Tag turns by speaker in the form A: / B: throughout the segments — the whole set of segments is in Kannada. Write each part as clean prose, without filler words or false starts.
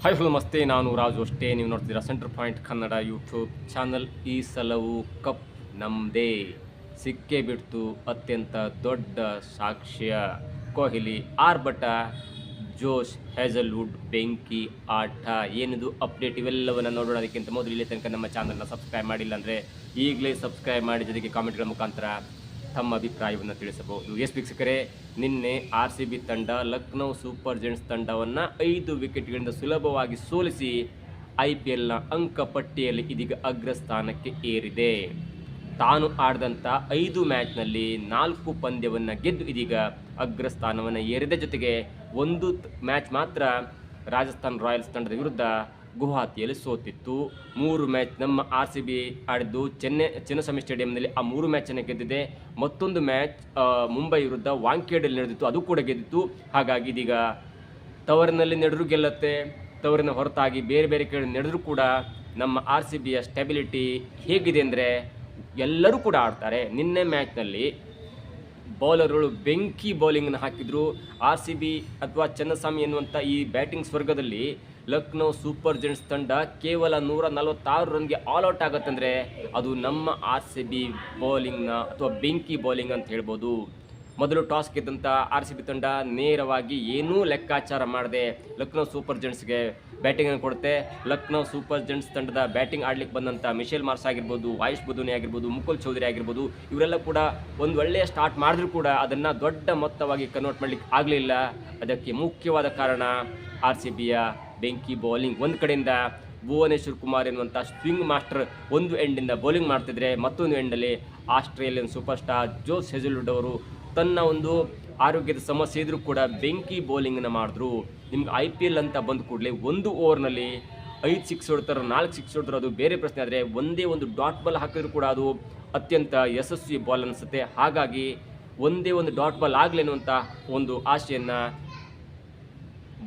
A: ಹಾಯ್ ಹಲೋ ನಮಸ್ತೆ, ನಾನು ರಾಜು ಅಷ್ಟೇ. ನೀವು ನೋಡ್ತಿದ್ದೀರಾ centre point Kannada YouTube channel. ಈ ಸಲವು ಕಪ್ ನಮ್ಮದೇ ಸಿಕ್ಕೇ ಬಿಡ್ತು. ಅತ್ಯಂತ ದೊಡ್ಡ ಸಾಕ್ಷ್ಯ ಕೊಹ್ಲಿ ಆರ್ಭಟ, ಜೋಶ್ ಹೇಜಲ್ವುಡ್ ಬೆಂಕಿ ಆಟ. ಏನಿದು ಅಪ್ಡೇಟ್ ಇವೆಲ್ಲವನ್ನು ನೋಡೋದಕ್ಕಿಂತ ಮೊದಲು ಇಲ್ಲಿ ತನಕ ನಮ್ಮ ಚಾನಲ್ನ ಸಬ್ಸ್ಕ್ರೈಬ್ ಮಾಡಿಲ್ಲ ಅಂದರೆ ಈಗಲೇ ಸಬ್ಸ್ಕ್ರೈಬ್ ಮಾಡಿ, ಜೊತೆಗೆ ಕಾಮೆಂಟ್ಗಳ ಮುಖಾಂತರ ತಮ್ಮ ಅಭಿಪ್ರಾಯವನ್ನು ತಿಳಿಸಬಹುದು. ಎಸ್ ವೀಕ್ಷಕರೇ, ನಿನ್ನೆ RCB ತಂಡ ಲಕ್ನೋ ಸೂಪರ್ ಜೈಂಟ್ಸ್ ತಂಡವನ್ನು 5 ವಿಕೆಟ್ಗಳಿಂದ ಸುಲಭವಾಗಿ ಸೋಲಿಸಿ IPLನ ಅಂಕ ಪಟ್ಟಿಯಲ್ಲಿ ಇದೀಗ ಅಗ್ರಸ್ಥಾನಕ್ಕೆ ಏರಿದೆ. ತಾನು ಆಡಿದಂಥ 5 ಮ್ಯಾಚ್ನಲ್ಲಿ 4 ಪಂದ್ಯವನ್ನು ಗೆದ್ದು ಇದೀಗ ಅಗ್ರಸ್ಥಾನವನ್ನು ಏರಿದೆ. ಜೊತೆಗೆ ಒಂದು ಮ್ಯಾಚ್ ಮಾತ್ರ ರಾಜಸ್ಥಾನ್ ರಾಯಲ್ಸ್ ತಂಡದ ವಿರುದ್ಧ ಗುವಾಹತಿಯಲ್ಲಿ ಸೋತಿತ್ತು. 3 ಮ್ಯಾಚ್ ನಮ್ಮ RCB ಆಡಿದ್ದು ಚಿನ್ನಸ್ವಾಮಿ ಸ್ಟೇಡಿಯಂನಲ್ಲಿ. ಆ 3 ಮ್ಯಾಚನ್ನು ಗೆದ್ದಿದೆ. ಮತ್ತೊಂದು ಮ್ಯಾಚ್ ಮುಂಬೈ ವಿರುದ್ಧ ವಾಂಖೇಡೆಯಲ್ಲಿ ನಡೆದಿತ್ತು, ಅದು ಕೂಡ ಗೆದ್ದಿತ್ತು. ಹಾಗಾಗಿ ಇದೀಗ ತವರಿನಲ್ಲಿ ನಡೆದರೂ ಗೆಲ್ಲುತ್ತೆ, ತವರಿನ ಹೊರತಾಗಿ ಬೇರೆ ಬೇರೆ ಕಡೆ ನಡೆದರೂ ಕೂಡ ನಮ್ಮ RCBಯ ಸ್ಟೆಬಿಲಿಟಿ ಹೇಗಿದೆ ಅಂದರೆ ಎಲ್ಲರೂ ಕೂಡ ಆಡ್ತಾರೆ. ನಿನ್ನೆ ಮ್ಯಾಚ್ನಲ್ಲಿ ಬೌಲರ್ಗಳು ಬೆಂಕಿ ಬೌಲಿಂಗನ್ನು ಹಾಕಿದ್ರು. RCB ಅಥವಾ ಚಿನ್ನಸ್ವಾಮಿ ಎನ್ನುವಂಥ ಈ ಬ್ಯಾಟಿಂಗ್ ಸ್ವರ್ಗದಲ್ಲಿ ಲಕ್ನೋ ಸೂಪರ್ ಜೈಂಟ್ಸ್ ತಂಡ ಕೇವಲ 146 ರನ್ಗೆ ಆಲ್ಔಟ್ ಆಗುತ್ತಂದರೆ ಅದು ನಮ್ಮ RCB ಬೌಲಿಂಗ್ನ ಅಥವಾ ಬೆಂಕಿ ಬೌಲಿಂಗ್ ಅಂತ ಹೇಳ್ಬೋದು. ಮೊದಲು ಟಾಸ್ ಗೆದ್ದಂಥ RCB ತಂಡ ನೇರವಾಗಿ ಏನೂ ಲೆಕ್ಕಾಚಾರ ಮಾಡದೆ ಲಕ್ನೋ ಸೂಪರ್ ಜೈಂಟ್ಸ್ಗೆ ಬ್ಯಾಟಿಂಗನ್ನು ಕೊಡುತ್ತೆ. ಲಕ್ನೋ ಸೂಪರ್ ಜೈಂಟ್ಸ್ ತಂಡದ ಬ್ಯಾಟಿಂಗ್ ಆಡ್ಲಿಕ್ಕೆ ಬಂದಂಥ ಮಿಶೆಲ್ ಮಾರ್ಷ್ ಆಗಿರ್ಬೋದು, ಆಯುಷ್ ಬುಧೋನಿ ಆಗಿರ್ಬೋದು, ಮುಕುಲ್ ಚೌಧರಿ ಆಗಿರ್ಬೋದು, ಇವರೆಲ್ಲ ಕೂಡ ಒಂದು ಒಳ್ಳೆಯ ಸ್ಟಾರ್ಟ್ ಮಾಡಿದ್ರೂ ಕೂಡ ಅದನ್ನು ದೊಡ್ಡ ಮೊತ್ತವಾಗಿ ಕನ್ವರ್ಟ್ ಮಾಡಲಿಕ್ಕೆ ಆಗಲಿಲ್ಲ. ಅದಕ್ಕೆ ಮುಖ್ಯವಾದ ಕಾರಣ RCBಯ ಬೆಂಕಿ ಬೌಲಿಂಗ್. ಒಂದು ಕಡೆಯಿಂದ ಭುವನೇಶ್ವರ್ ಕುಮಾರ್ ಎನ್ನುವಂಥ ಸ್ವಿಂಗ್ ಮಾಸ್ಟರ್ ಒಂದು ಎಂಡಿಂದ ಬೌಲಿಂಗ್ ಮಾಡ್ತಿದ್ರೆ, ಮತ್ತೊಂದು ಎಂಡಲ್ಲಿ ಆಸ್ಟ್ರೇಲಿಯನ್ ಸೂಪರ್ ಸ್ಟಾರ್ ಜೋಶ್ ಹೇಜಲ್ವುಡ್ ಅವರು ತನ್ನ ಒಂದು ಆರೋಗ್ಯದ ಸಮಸ್ಯೆ ಇದ್ರೂ ಕೂಡ ಬೆಂಕಿ ಬೌಲಿಂಗನ್ನು ಮಾಡಿದ್ರು. ನಿಮ್ಗೆ IPL ಅಂತ ಬಂದ ಕೂಡಲೇ 1 ಓವರ್ನಲ್ಲಿ 5 ಸಿಕ್ಸ್ ಹೊಡ್ತಾರೆ, 4 ಸಿಕ್ಸ್ ಹೊಡ್ತಾರೆ, ಅದು ಬೇರೆ ಪ್ರಶ್ನೆ. ಆದರೆ ಒಂದೇ ಒಂದು ಡಾಟ್ ಬಾಲ್ ಹಾಕಿದ್ರು ಕೂಡ ಅದು ಅತ್ಯಂತ ಯಶಸ್ವಿ ಬಾಲ್ ಅನಿಸುತ್ತೆ. ಹಾಗಾಗಿ ಒಂದೇ ಒಂದು ಡಾಟ್ ಬಾಲ್ ಆಗಲಿ ಅನ್ನುವಂಥ ಒಂದು ಆಶೆಯನ್ನು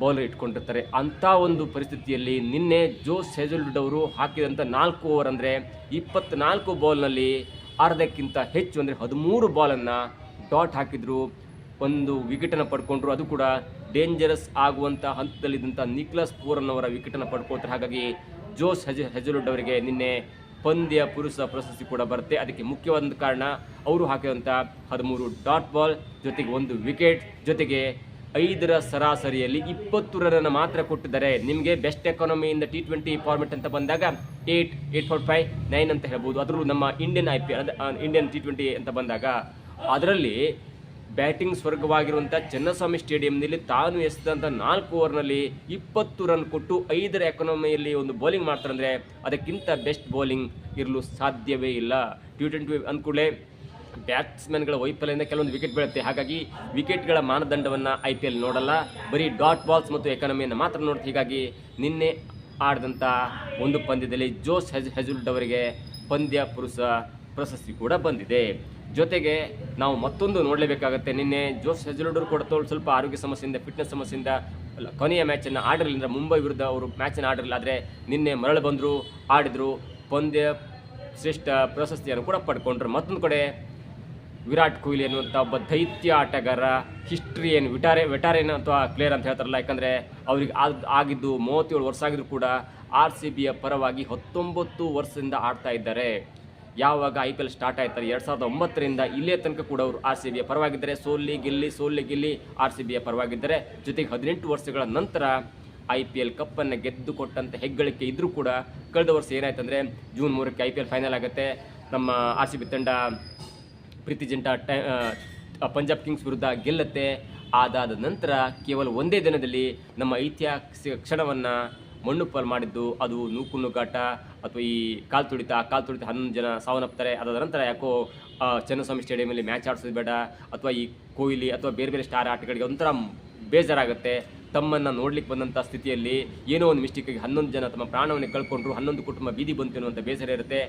A: ಬೌಲರ್ ಇಟ್ಕೊಂಡಿರ್ತಾರೆ. ಅಂಥ ಒಂದು ಪರಿಸ್ಥಿತಿಯಲ್ಲಿ ನಿನ್ನೆ ಜೋಶ್ ಹೇಜಲ್ವುಡ್ ಅವರು ಹಾಕಿದಂಥ 4 ಓವರ್ ಅಂದರೆ 24 ಬಾಲ್ನಲ್ಲಿ ಅರ್ಧಕ್ಕಿಂತ ಹೆಚ್ಚು ಅಂದರೆ 13 ಬಾಲನ್ನು ಡಾಟ್ ಹಾಕಿದ್ರು. ಒಂದು ವಿಕೆಟನ್ನು ಪಡ್ಕೊಂಡ್ರು, ಅದು ಕೂಡ ಡೇಂಜರಸ್ ಆಗುವಂಥ ಹಂತದಲ್ಲಿದ್ದಂಥ ನಿಕ್ಲಸ್ ಪೂರನ್ ಅವರ ವಿಕೆಟನ್ನು ಪಡ್ಕೊಳ್ತಾರೆ. ಹಾಗಾಗಿ ಜೋಶ್ ಹೇಜಲ್ವುಡ್ ಅವರಿಗೆ ನಿನ್ನೆ ಪಂದ್ಯ ಪುರುಷ ಪ್ರಶಸ್ತಿ ಕೂಡ ಬರುತ್ತೆ. ಅದಕ್ಕೆ ಮುಖ್ಯವಾದ ಕಾರಣ ಅವರು ಹಾಕಿದಂಥ 13 ಡಾಟ್ ಬಾಲ್, ಜೊತೆಗೆ 1 ವಿಕೆಟ್, ಜೊತೆಗೆ 5ರ ಸರಾಸರಿಯಲ್ಲಿ 20 ರನ್ ಮಾತ್ರ ಕೊಟ್ಟಿದ್ದಾರೆ. ನಿಮಗೆ ಬೆಸ್ಟ್ ಎಕಾನಮಿಯಿಂದ T20 ಫಾರ್ಮೆಟ್ ಅಂತ ಬಂದಾಗ 8, 8.5, 9 ಅಂತ ಹೇಳ್ಬೋದು. ಅದರಲ್ಲೂ ನಮ್ಮ ಇಂಡಿಯನ್ T20 ಅಂತ ಬಂದಾಗ ಅದರಲ್ಲಿ ಬ್ಯಾಟಿಂಗ್ ಸ್ವರ್ಗವಾಗಿರುವಂಥ ಚಿನ್ನಸ್ವಾಮಿ ಸ್ಟೇಡಿಯಂನಲ್ಲಿ ತಾನು ಎಸೆದಂಥ 4 ಓವರ್ನಲ್ಲಿ 20 ರನ್ ಕೊಟ್ಟು 5ರ ಎಕಾನಮಿಯಲ್ಲಿ ಒಂದು ಬೌಲಿಂಗ್ ಮಾಡ್ತಾರೆ ಅಂದರೆ ಅದಕ್ಕಿಂತ ಬೆಸ್ಟ್ ಬೌಲಿಂಗ್ ಇರಲು ಸಾಧ್ಯವೇ ಇಲ್ಲ. T20 ಅಂದ್ಕೂಡಲೇ ಬ್ಯಾಟ್ಸ್ಮನ್ಗಳ ವೈಫಲ್ಯದಿಂದ ಕೆಲವೊಂದು ವಿಕೆಟ್ ಬೀಳುತ್ತೆ. ಹಾಗಾಗಿ ವಿಕೆಟ್ಗಳ ಮಾನದಂಡವನ್ನು IPL ನೋಡಲ್ಲ, ಬರೀ ಡಾಟ್ ಬಾಲ್ಸ್ ಮತ್ತು ಎಕಾನಮಿಯನ್ನು ಮಾತ್ರ ನೋಡುತ್ತೆ. ಹೀಗಾಗಿ ನಿನ್ನೆ ಆಡಿದಂಥ ಒಂದು ಪಂದ್ಯದಲ್ಲಿ ಜೋಶ್ ಹೇಜಲ್ವುಡ್ ಅವರಿಗೆ ಪಂದ್ಯ ಪುರುಷ ಪ್ರಶಸ್ತಿ ಕೂಡ ಬಂದಿದೆ. ಜೊತೆಗೆ ನಾವು ಮತ್ತೊಂದು ನೋಡಲೇಬೇಕಾಗುತ್ತೆ. ನಿನ್ನೆ ಜೋಶ್ ಹೇಜಲ್ವುಡ್ ಅವರು ಕೂಡ ಸ್ವಲ್ಪ ಆರೋಗ್ಯ ಸಮಸ್ಯೆಯಿಂದ, ಫಿಟ್ನೆಸ್ ಸಮಸ್ಯೆಯಿಂದ ಕೊನೆಯ ಮ್ಯಾಚನ್ನು ಆಡಿರಲಿಲ್ಲ. ಮುಂಬೈ ವಿರುದ್ಧ ಅವರು ಮ್ಯಾಚನ್ನು ಆಡಿರಲಿಲ್ಲ. ಆದರೆ ನಿನ್ನೆ ಮರಳು ಬಂದರು, ಆಡಿದರು, ಪಂದ್ಯ ಶ್ರೇಷ್ಠ ಪ್ರಶಸ್ತಿಯನ್ನು ಕೂಡ ಪಡ್ಕೊಂಡ್ರು. ಮತ್ತೊಂದು ಕಡೆ ವಿರಾಟ್ ಕೊಹ್ಲಿ ಅನ್ನುವಂಥ ಒಬ್ಬ ದೈತ್ಯ ಆಟಗಾರ, ಹಿಸ್ಟ್ರಿಯನ್ ವೆಟಾರಿಯನ್ ಅಥವಾ ಪ್ಲೇಯರ್ ಅಂತ ಹೇಳ್ತಾರಲ್ಲ, ಯಾಕಂದರೆ ಅವ್ರಿಗೆ ಆಗಿದ್ದು 37 ವರ್ಷ ಆಗಿದ್ರು ಕೂಡ RCBಯ ಪರವಾಗಿ 19 ವರ್ಷದಿಂದ ಆಡ್ತಾ ಇದ್ದಾರೆ. ಯಾವಾಗ IPL ಸ್ಟಾರ್ಟ್ ಆಯ್ತಾರೆ 2009ರಿಂದ ಇಲ್ಲೇ ತನಕ ಕೂಡ ಅವರು RCBಯ ಪರವಾಗಿದ್ದಾರೆ. ಸೋಲ್ಲಿ ಗೆಲ್ಲಿ RCBಯ ಪರವಾಗಿದ್ದಾರೆ. ಜೊತೆಗೆ 18 ವರ್ಷಗಳ ನಂತರ IPL ಕಪ್ಪನ್ನು ಗೆದ್ದು ಕೊಟ್ಟಂಥ ಹೆಗ್ಗಳಿಕೆ ಇದ್ದರೂ ಕೂಡ ಕಳೆದ ವರ್ಷ ಏನಾಯ್ತಂದರೆ ಜೂನ್ 3ಕ್ಕೆ IPL ಫೈನಲ್ ಆಗುತ್ತೆ. ನಮ್ಮ RCB ತಂಡ ಪ್ರೀತಿ ಜಿಂಟಾ ಪಂಜಾಬ್ ಕಿಂಗ್ಸ್ ವಿರುದ್ಧ ಗೆಲ್ಲುತ್ತೆ. ಅದಾದ ನಂತರ ಕೇವಲ ಒಂದೇ ದಿನದಲ್ಲಿ ನಮ್ಮ ಐತಿಹಾಸಿಕ ಕ್ಷಣವನ್ನು ಮಣ್ಣುಪಾಲು ಮಾಡಿದ್ದು ಅದು ನೂಕುನುಗ್ಗಾಟ ಅಥವಾ ಈ ಕಾಲು ತುಳಿತ 11 ಜನ ಸಾವನ್ನಪ್ತಾರೆ. ಅದಾದ ನಂತರ ಯಾಕೋ ಚಿನ್ನಸ್ವಾಮಿ ಸ್ಟೇಡಿಯಮಲ್ಲಿ ಮ್ಯಾಚ್ ಆಡಿಸೋದು ಬೇಡ, ಅಥವಾ ಈ ಕೊಹ್ಲಿ ಅಥವಾ ಬೇರೆ ಬೇರೆ ಸ್ಟಾರ್ ಆಟಗಳಿಗೆ ಒಂಥರ ಬೇಜಾರಾಗುತ್ತೆ. ತಮ್ಮನ್ನು ನೋಡ್ಲಿಕ್ಕೆ ಬಂದಂಥ ಸ್ಥಿತಿಯಲ್ಲಿ ಏನೋ ಒಂದು ಮಿಸ್ಟೇಕಾಗಿ 11 ಜನ ತಮ್ಮ ಪ್ರಾಣವನ್ನು ಕಳ್ಕೊಂಡ್ರು, 11 ಕುಟುಂಬ ಬೀದಿ ಬಂತು ಅನ್ನುವಂಥ ಬೇಸರ ಇರುತ್ತೆ.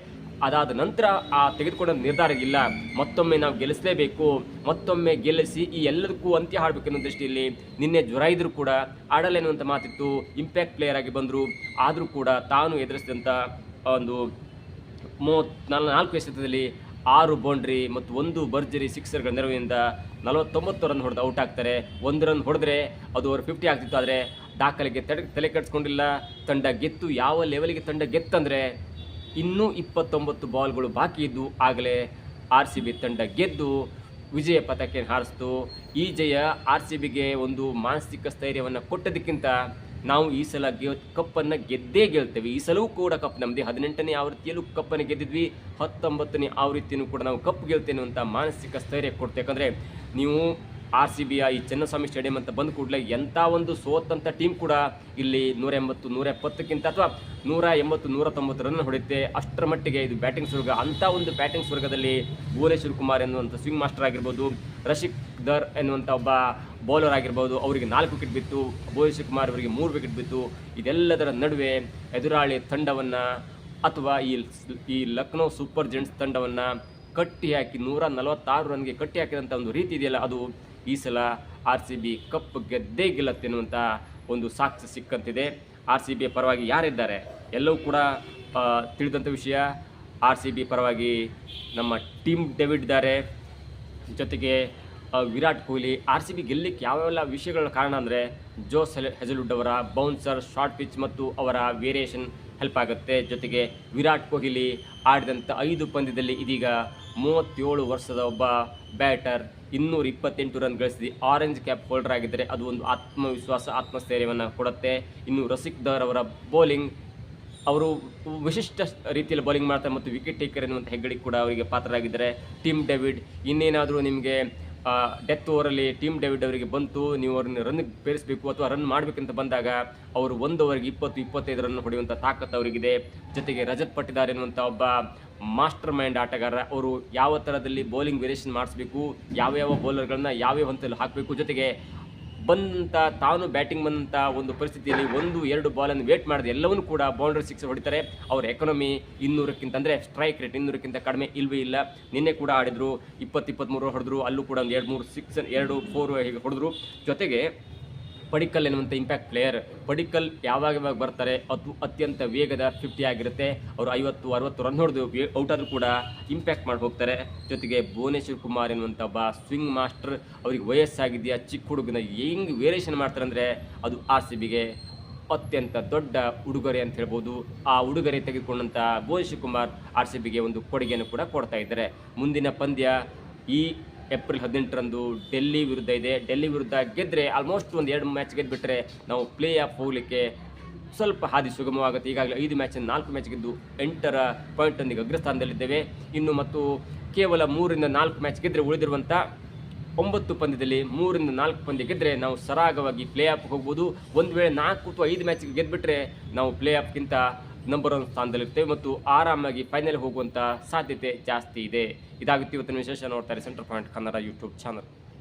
A: ಅದಾದ ನಂತರ ಆ ತೆಗೆದುಕೊಂಡ ನಿರ್ಧಾರ ಇಲ್ಲ, ಮತ್ತೊಮ್ಮೆ ನಾವು ಗೆಲ್ಲಿಸಲೇಬೇಕು, ಮತ್ತೊಮ್ಮೆ ಗೆಲ್ಲಿಸಿ ಈ ಎಲ್ಲದಕ್ಕೂ ಅಂತ್ಯ ಹಾಡಬೇಕೆನ್ನೋ ದೃಷ್ಟಿಯಲ್ಲಿ ನಿನ್ನೆ ಜ್ವರ ಇದ್ದರೂ ಕೂಡ ಆಡಲೇನುವಂಥ ಮಾತಿತ್ತು. ಇಂಪ್ಯಾಕ್ಟ್ ಪ್ಲೇಯರ್ ಆಗಿ ಬಂದರು. ಆದರೂ ಕೂಡ ತಾನು ಎದುರಿಸಿದಂಥ ಒಂದು 34 ಎಸೆತದಲ್ಲಿ 6 ಬೌಂಡ್ರಿ ಮತ್ತು 1 ಭರ್ಜರಿ ಸಿಕ್ಸರ್ಗಳ ನೆರವಿನಿಂದ 49 ರನ್ ಹೊಡೆದು ಔಟ್ ಆಗ್ತಾರೆ. 1 ರನ್ ಹೊಡೆದ್ರೆ ಅದು ಓವರ್ 50 ಆಗ್ತಿತ್ತು. ಆದರೆ ದಾಖಲೆಗೆ ತಲೆ ಕೆಡಿಸ್ಕೊಂಡಿಲ್ಲ. ತಂಡ ಗೆತ್ತು. ಯಾವ ಲೆವೆಲ್ಗೆ ತಂಡ ಗೆತ್ತಂದರೆ ಇನ್ನೂ 29 ಬಾಲ್ಗಳು ಬಾಕಿ ಇದ್ದು ಆಗಲೇ RCB ತಂಡ ಗೆದ್ದು ವಿಜಯ ಪತಾಕೆ ಹಾರಿಸ್ತು. ಈ ಜಯ RCBಗೆ ಒಂದು ಮಾನಸಿಕ ಸ್ಥೈರ್ಯವನ್ನು ಕೊಟ್ಟದಕ್ಕಿಂತ ನಾವು ಈ ಸಲ ಕಪ್ಪನ್ನು ಗೆದ್ದೇ ಗೆಲ್ತೇವೆ, ಈ ಸಲವೂ ಕೂಡ ಕಪ್ ನಮ್ಮದೇ. 18ನೇ ಆವೃತ್ತಿಯಲ್ಲೂ ಕಪ್ಪನ್ನು ಗೆದ್ದಿದ್ವಿ, 19ನೇ ಆವೃತ್ತಿಯೂ ಕೂಡ ನಾವು ಕಪ್ ಗೆಲ್ತೇನೆ ಅಂತ ಮಾನಸಿಕ ಸ್ಥೈರ್ಯ ಕೊಡ್ತು. ಯಾಕಂದರೆ ನೀವು RCBಯ ಈ ಚೆನ್ನಸ್ವಾಮಿ ಸ್ಟೇಡಿಯಂ ಅಂತ ಬಂದ ಕೂಡಲೇ ಎಂಥ ಒಂದು ಸೋತಂಥ ಟೀಮ್ ಕೂಡ ಇಲ್ಲಿ 180, 170ಕ್ಕಿಂತ ಅಥವಾ 180, 190 ರನ್ ಹೊಡೆಯುತ್ತೆ. ಅಷ್ಟರ ಮಟ್ಟಿಗೆ ಇದು ಬ್ಯಾಟಿಂಗ್ ಸ್ವರ್ಗ. ಅಂಥ ಒಂದು ಬ್ಯಾಟಿಂಗ್ ಸ್ವರ್ಗದಲ್ಲಿ ಭುವನೇಶ್ವರ್ ಕುಮಾರ್ ಎನ್ನುವಂಥ ಸ್ವಿಂಗ್ ಮಾಸ್ಟರ್ ಆಗಿರ್ಬೋದು, ರಶಿಕ್ ದರ್ ಎನ್ನುವಂಥ ಒಬ್ಬ ಬೌಲರ್ ಆಗಿರ್ಬೋದು, ಅವರಿಗೆ 4 ವಿಕೆಟ್ ಬಿತ್ತು, ಭುವನೇಶ್ವರ್ ಕುಮಾರ್ ಅವರಿಗೆ 3 ವಿಕೆಟ್ ಬಿತ್ತು. ಇದೆಲ್ಲದರ ನಡುವೆ ಎದುರಾಳಿ ತಂಡವನ್ನು ಅಥವಾ ಈ ಲಕ್ನೋ ಸೂಪರ್ ಜೆಂಟ್ಸ್ ತಂಡವನ್ನು ಕಟ್ಟಿ ಹಾಕಿ 146 ರನ್ಗೆ ಕಟ್ಟಿ ಹಾಕಿದಂಥ ಒಂದು ರೀತಿ ಇದೆಯಲ್ಲ, ಅದು ಈ ಸಲ RCB ಕಪ್ ಗೆದ್ದೇ ಗೆಲ್ಲುತ್ತೆ ಅನ್ನುವಂಥ ಒಂದು ಸಾಕ್ಷಿ ಸಿಕ್ಕಂತಿದೆ. RCB ಪರವಾಗಿ ಯಾರಿದ್ದಾರೆ ಎಲ್ಲವೂ ಕೂಡ ತಿಳಿದಂಥ ವಿಷಯ. RCB ಪರವಾಗಿ ನಮ್ಮ ಟೀಮ್ ಡೇವಿಡ್ ಇದ್ದಾರೆ, ಜೊತೆಗೆ ವಿರಾಟ್ ಕೊಹ್ಲಿ. RCB ಗೆಲ್ಲಲಿಕ್ಕೆ ಯಾವೆಲ್ಲ ವಿಷಯಗಳ ಕಾರಣ ಅಂದರೆ ಜೋಸ್ ಹೆಜಲ್ವುಡ್ ಅವರ ಬೌನ್ಸರ್, ಶಾರ್ಟ್ ಪಿಚ್ ಮತ್ತು ಅವರ ವೇರಿಯೇಷನ್ ಹೆಲ್ಪ್ ಆಗುತ್ತೆ. ಜೊತೆಗೆ ವಿರಾಟ್ ಕೊಹ್ಲಿ ಆಡಿದಂಥ 5 ಪಂದ್ಯದಲ್ಲಿ ಇದೀಗ 37 ವರ್ಷದ ಒಬ್ಬ ಬ್ಯಾಟರ್ 228 ರನ್ ಗಳಿಸಿ ಆರೆಂಜ್ ಕ್ಯಾಪ್ ಹೋಲ್ಡರ್ ಆಗಿದ್ದರೆ ಅದು ಒಂದು ಆತ್ಮವಿಶ್ವಾಸ, ಆತ್ಮಸ್ಥೈರ್ಯವನ್ನು ಕೊಡುತ್ತೆ. ಇನ್ನು ರಸಿಕ್ ದರ್ ಅವರ ಬೌಲಿಂಗ್, ಅವರು ವಿಶಿಷ್ಟ ರೀತಿಯಲ್ಲಿ ಬೌಲಿಂಗ್ ಮಾಡ್ತಾರೆ ಮತ್ತು ವಿಕೆಟ್ ಟೇಕರ್ ಎನ್ನುವಂಥ ಹೆಗ್ಗಳಿಕೆ ಕೂಡ ಅವರಿಗೆ ಪಾತ್ರರಾಗಿದ್ದಾರೆ. ಟೀಮ್ ಡೇವಿಡ್ ಇನ್ನೇನಾದರೂ ನಿಮಗೆ ಡೆತ್ ಓವರಲ್ಲಿ ಟೀಮ್ ಡೇವಿಡ್ ಅವರಿಗೆ ಬಂತು, ನೀವು ಅವ್ರನ್ನ ರನ್ಗೆ ಬೇರಿಸಬೇಕು ಅಥವಾ ರನ್ ಮಾಡಬೇಕಂತ ಬಂದಾಗ ಅವರು 1 ಓವರ್ಗೆ 20-25 ರನ್ ಹೊಡೆಯುವಂಥ ತಾಕತ್ತು ಅವರಿಗಿದೆ. ಜೊತೆಗೆ ರಜತ್ ಪಟ್ಟಿದಾರ್ ಎನ್ನುವಂಥ ಒಬ್ಬ ಮಾಸ್ಟರ್ ಮೈಂಡ್ ಆಟಗಾರ. ಅವರು ಯಾವ ಥರದಲ್ಲಿ ಬೌಲಿಂಗ್ ವೇರಿಯೇಷನ್ ಮಾಡಿಸ್ಬೇಕು, ಯಾವ್ಯಾವ ಬೌಲರ್ಗಳನ್ನ ಯಾವ್ಯಾವ ಹಂತದಲ್ಲಿ ಹಾಕಬೇಕು, ಜೊತೆಗೆ ತಾನು ಬ್ಯಾಟಿಂಗ್ ಬಂದಂಥ ಒಂದು ಪರಿಸ್ಥಿತಿಯಲ್ಲಿ 1-2 ಬಾಲನ್ನು ವೇಟ್ ಮಾಡಿದೆ ಎಲ್ಲವನ್ನೂ ಕೂಡ ಬೌಂಡ್ರಿ ಸಿಕ್ಸ್ ಹೊಡಿತಾರೆ. ಅವ್ರ ಎಕಾನಮಿ 200ಕ್ಕಿಂತ ಅಂದರೆ ಸ್ಟ್ರೈಕ್ ರೇಟ್ 200ಕ್ಕಿಂತ ಕಡಿಮೆ ಇಲ್ಲವೇ ಇಲ್ಲ. ನಿನ್ನೆ ಕೂಡ ಆಡಿದ್ರು, 20-23 ಹೊಡೆದ್ರು, ಅಲ್ಲೂ ಕೂಡ ಒಂದು 2-3 ಸಿಕ್ಸ್ 2-4 ಹೀಗೆ ಹೊಡೆದ್ರು. ಜೊತೆಗೆ ಪಡಿಕ್ಕಲ್ ಎನ್ನುವಂಥ ಇಂಪ್ಯಾಕ್ಟ್ ಪ್ಲೇಯರ್, ಪಡಿಕ್ಕಲ್ ಯಾವಾಗ ಬರ್ತಾರೆ ಅದು ಅತ್ಯಂತ ವೇಗದ 50 ಆಗಿರುತ್ತೆ. ಅವರು 50-60 ರನ್ ಹೊಡೆದು ಔಟ್ ಆದರೂ ಕೂಡ ಇಂಪ್ಯಾಕ್ಟ್ ಮಾಡಿ ಹೋಗ್ತಾರೆ. ಜೊತೆಗೆ ಭುವನೇಶ್ವರ್ ಕುಮಾರ್ ಎನ್ನುವಂಥ ಒಬ್ಬ ಸ್ವಿಂಗ್ ಮಾಸ್ಟರ್, ಅವ್ರಿಗೆ ವಯಸ್ಸಾಗಿದೆಯಾ, ಚಿಕ್ಕ ಹುಡುಗನ ಹೆಂಗೆ ವೇರಿಯೇಷನ್ ಮಾಡ್ತಾರೆ ಅಂದರೆ ಅದು RCBಗೆ ಅತ್ಯಂತ ದೊಡ್ಡ ಉಡುಗೊರೆ ಅಂತ ಹೇಳ್ಬೋದು. ಆ ಉಡುಗೊರೆ ತೆಗೆದುಕೊಂಡಂಥ ಭುವನೇಶ್ವರ್ ಕುಮಾರ್ RCBಗೆ ಒಂದು ಕೊಡುಗೆಯನ್ನು ಕೂಡ ಕೊಡ್ತಾ ಇದ್ದಾರೆ. ಮುಂದಿನ ಪಂದ್ಯ ಈ ಏಪ್ರಿಲ್ 18ರಂದು ಡೆಲ್ಲಿ ವಿರುದ್ಧ ಇದೆ. ಡೆಲ್ಲಿ ವಿರುದ್ಧ ಗೆದ್ದರೆ ಆಲ್ಮೋಸ್ಟ್ ಒಂದು 2 ಮ್ಯಾಚ್ ಗೆದ್ದುಬಿಟ್ರೆ ನಾವು ಪ್ಲೇ ಆಫ್ ಹೋಗಲಿಕ್ಕೆ ಸ್ವಲ್ಪ ಹಾದಿ ಸುಗಮವಾಗುತ್ತೆ. ಈಗಾಗಲೇ 5 ಮ್ಯಾಚಿಂದ 4 ಮ್ಯಾಚ್ ಗೆದ್ದು 8 ಪಾಯಿಂಟ್ನೊಂದಿಗೆ ಅಗ್ರಸ್ಥಾನದಲ್ಲಿದ್ದೇವೆ. ಇನ್ನು ಮತ್ತು ಕೇವಲ 3-4 ಮ್ಯಾಚ್ ಗೆದ್ದರೆ ಉಳಿದಿರುವಂಥ 9 ಪಂದ್ಯದಲ್ಲಿ 3-4 ಪಂದ್ಯ ಗೆದ್ದರೆ ನಾವು ಸರಾಗವಾಗಿ ಪ್ಲೇ ಆಫ್ ಹೋಗ್ಬೋದು. ಒಂದು ವೇಳೆ 4 ಅಥವಾ 5 ಮ್ಯಾಚ್ಗೆ ಗೆದ್ದುಬಿಟ್ರೆ ನಾವು ಪ್ಲೇ ಆಫ್ಗಿಂತ ನಂಬರ್ 1 ಸ್ಥಾನದಲ್ಲಿರ್ತೇವೆ ಮತ್ತು ಆರಾಮಾಗಿ ಫೈನಲ್ ಹೋಗುವಂಥ ಸಾಧ್ಯತೆ ಜಾಸ್ತಿ ಇದೆ. ಇದಾಗುತ್ತೆ ಇವತ್ತಿನ ವಿಶೇಷ. ನೋಡ್ತಾರೆ centre point Kannada YouTube channel.